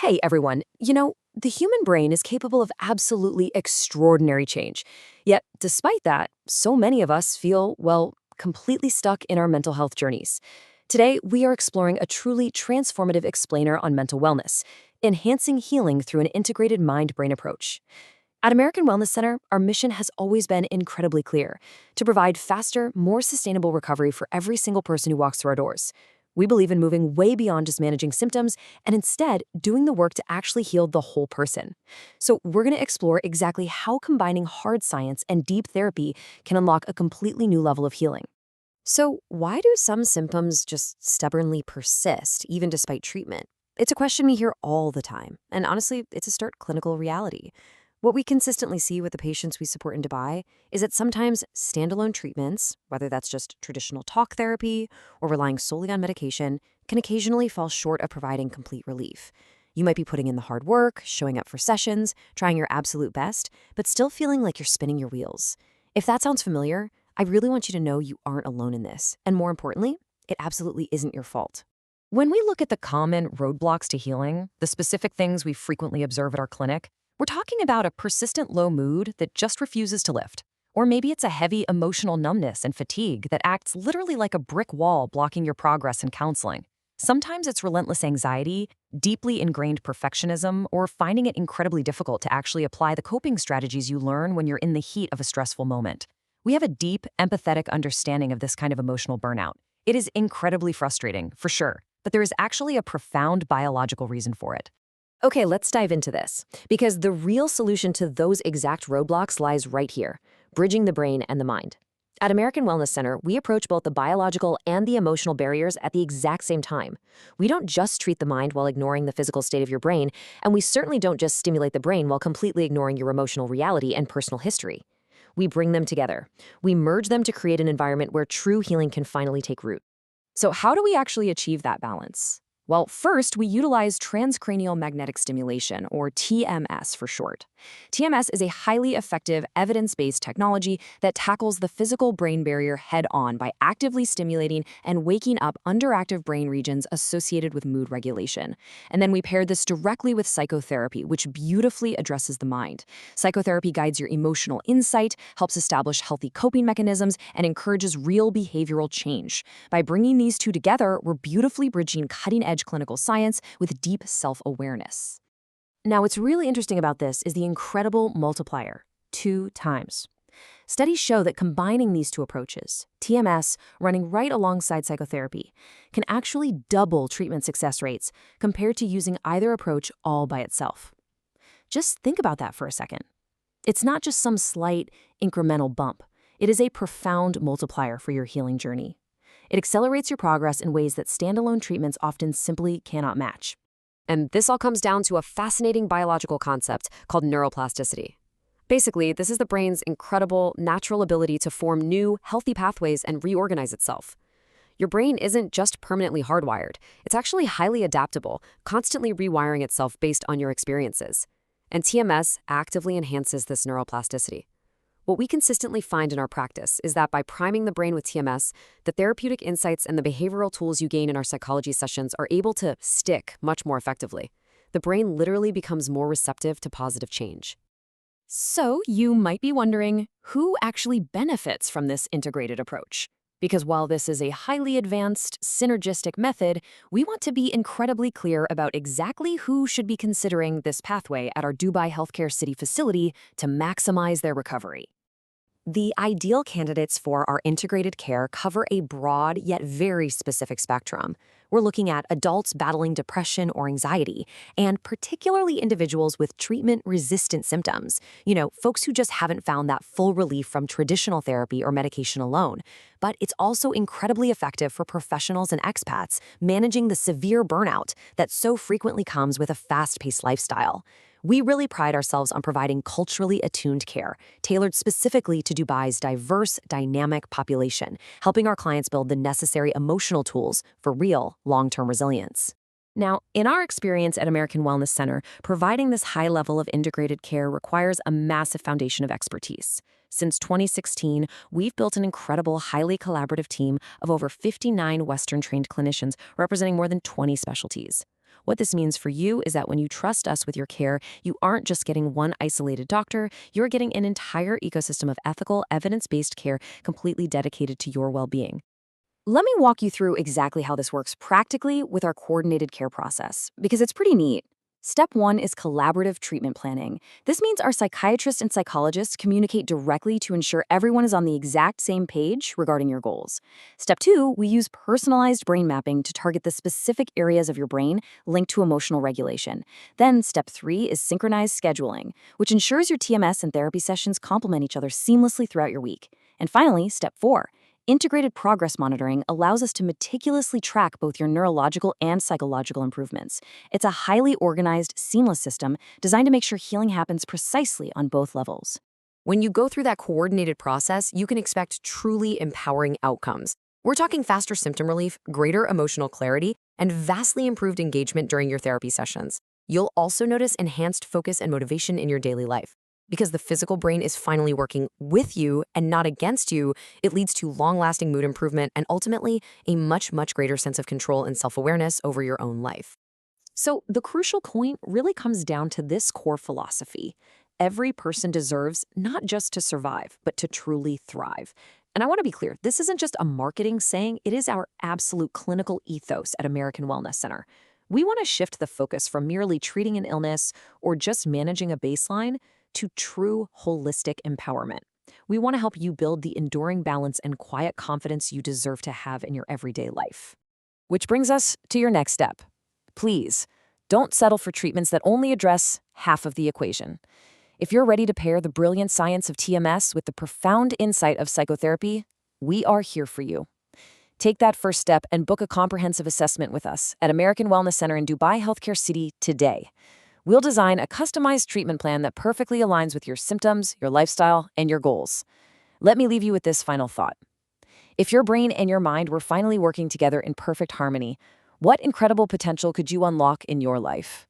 Hey everyone, the human brain is capable of absolutely extraordinary change. Yet, despite that, so many of us feel, well, completely stuck in our mental health journeys. Today, we are exploring a truly transformative explainer on mental wellness, enhancing healing through an integrated mind-brain approach. At American Wellness Center, our mission has always been incredibly clear: to provide faster, more sustainable recovery for every single person who walks through our doors. We believe in moving way beyond just managing symptoms and instead doing the work to actually heal the whole person. So, we're going to explore exactly how combining hard science and deep therapy can unlock a completely new level of healing. So, why do some symptoms just stubbornly persist, even despite treatment? It's a question we hear all the time, and honestly, it's a stark clinical reality. What we consistently see with the patients we support in Dubai is that sometimes standalone treatments, whether that's just traditional talk therapy or relying solely on medication, can occasionally fall short of providing complete relief. You might be putting in the hard work, showing up for sessions, trying your absolute best, but still feeling like you're spinning your wheels. If that sounds familiar, I really want you to know you aren't alone in this, and more importantly, it absolutely isn't your fault. When we look at the common roadblocks to healing, the specific things we frequently observe at our clinic, we're talking about a persistent low mood that just refuses to lift. Or maybe it's a heavy emotional numbness and fatigue that acts literally like a brick wall blocking your progress in counseling. Sometimes it's relentless anxiety, deeply ingrained perfectionism, or finding it incredibly difficult to actually apply the coping strategies you learn when you're in the heat of a stressful moment. We have a deep, empathetic understanding of this kind of emotional burnout. It is incredibly frustrating, for sure, but there is actually a profound biological reason for it. Okay, let's dive into this, because the real solution to those exact roadblocks lies right here: bridging the brain and the mind. At American Wellness Center, we approach both the biological and the emotional barriers at the exact same time. We don't just treat the mind while ignoring the physical state of your brain, and we certainly don't just stimulate the brain while completely ignoring your emotional reality and personal history. We bring them together. We merge them to create an environment where true healing can finally take root. So how do we actually achieve that balance? Well, first, we utilize transcranial magnetic stimulation, or TMS for short. TMS is a highly effective, evidence-based technology that tackles the physical brain barrier head-on by actively stimulating and waking up underactive brain regions associated with mood regulation. And then we pair this directly with psychotherapy, which beautifully addresses the mind. Psychotherapy guides your emotional insight, helps establish healthy coping mechanisms, and encourages real behavioral change. By bringing these two together, we're beautifully bridging cutting-edge clinical science with deep self-awareness. Now, what's really interesting about this is the incredible multiplier: 2 times. Studies show that combining these two approaches, TMS running right alongside psychotherapy, can actually double treatment success rates compared to using either approach all by itself. Just think about that for a second. It's not just some slight incremental bump. It is a profound multiplier for your healing journey. It accelerates your progress in ways that standalone treatments often simply cannot match. And this all comes down to a fascinating biological concept called neuroplasticity. Basically, this is the brain's incredible, natural ability to form new, healthy pathways and reorganize itself. Your brain isn't just permanently hardwired. It's actually highly adaptable, constantly rewiring itself based on your experiences. And TMS actively enhances this neuroplasticity. What we consistently find in our practice is that by priming the brain with TMS, the therapeutic insights and the behavioral tools you gain in our psychology sessions are able to stick much more effectively. The brain literally becomes more receptive to positive change. So you might be wondering, who actually benefits from this integrated approach? Because while this is a highly advanced, synergistic method, we want to be incredibly clear about exactly who should be considering this pathway at our Dubai Healthcare City facility to maximize their recovery. The ideal candidates for our integrated care cover a broad yet very specific spectrum. We're looking at adults battling depression or anxiety, and particularly individuals with treatment-resistant symptoms. Folks who just haven't found that full relief from traditional therapy or medication alone. But it's also incredibly effective for professionals and expats managing the severe burnout that so frequently comes with a fast-paced lifestyle. We really pride ourselves on providing culturally attuned care, tailored specifically to Dubai's diverse, dynamic population, helping our clients build the necessary emotional tools for real, long-term resilience. Now, in our experience at American Wellness Center, providing this high level of integrated care requires a massive foundation of expertise. Since 2016, we've built an incredible, highly collaborative team of over 59 Western-trained clinicians representing more than 20 specialties. What this means for you is that when you trust us with your care, you aren't just getting one isolated doctor, you're getting an entire ecosystem of ethical, evidence-based care completely dedicated to your well-being. Let me walk you through exactly how this works practically with our coordinated care process, because it's pretty neat. Step 1 is collaborative treatment planning. This means our psychiatrists and psychologists communicate directly to ensure everyone is on the exact same page regarding your goals. Step 2, we use personalized brain mapping to target the specific areas of your brain linked to emotional regulation. Then Step 3 is synchronized scheduling, which ensures your TMS and therapy sessions complement each other seamlessly throughout your week. And finally, Step 4. Integrated progress monitoring allows us to meticulously track both your neurological and psychological improvements. It's a highly organized, seamless system designed to make sure healing happens precisely on both levels. When you go through that coordinated process, you can expect truly empowering outcomes. We're talking faster symptom relief, greater emotional clarity, and vastly improved engagement during your therapy sessions. You'll also notice enhanced focus and motivation in your daily life. Because the physical brain is finally working with you and not against you, it leads to long-lasting mood improvement and ultimately a much, much greater sense of control and self-awareness over your own life. So the crucial point really comes down to this core philosophy. Every person deserves not just to survive, but to truly thrive. And I want to be clear, this isn't just a marketing saying, it is our absolute clinical ethos at American Wellness Center. We want to shift the focus from merely treating an illness or just managing a baseline to true holistic empowerment. We want to help you build the enduring balance and quiet confidence you deserve to have in your everyday life. Which brings us to your next step. Please, don't settle for treatments that only address half of the equation. If you're ready to pair the brilliant science of TMS with the profound insight of psychotherapy, we are here for you. Take that first step and book a comprehensive assessment with us at American Wellness Center in Dubai Healthcare City today. We'll design a customized treatment plan that perfectly aligns with your symptoms, your lifestyle, and your goals. Let me leave you with this final thought. If your brain and your mind were finally working together in perfect harmony, what incredible potential could you unlock in your life?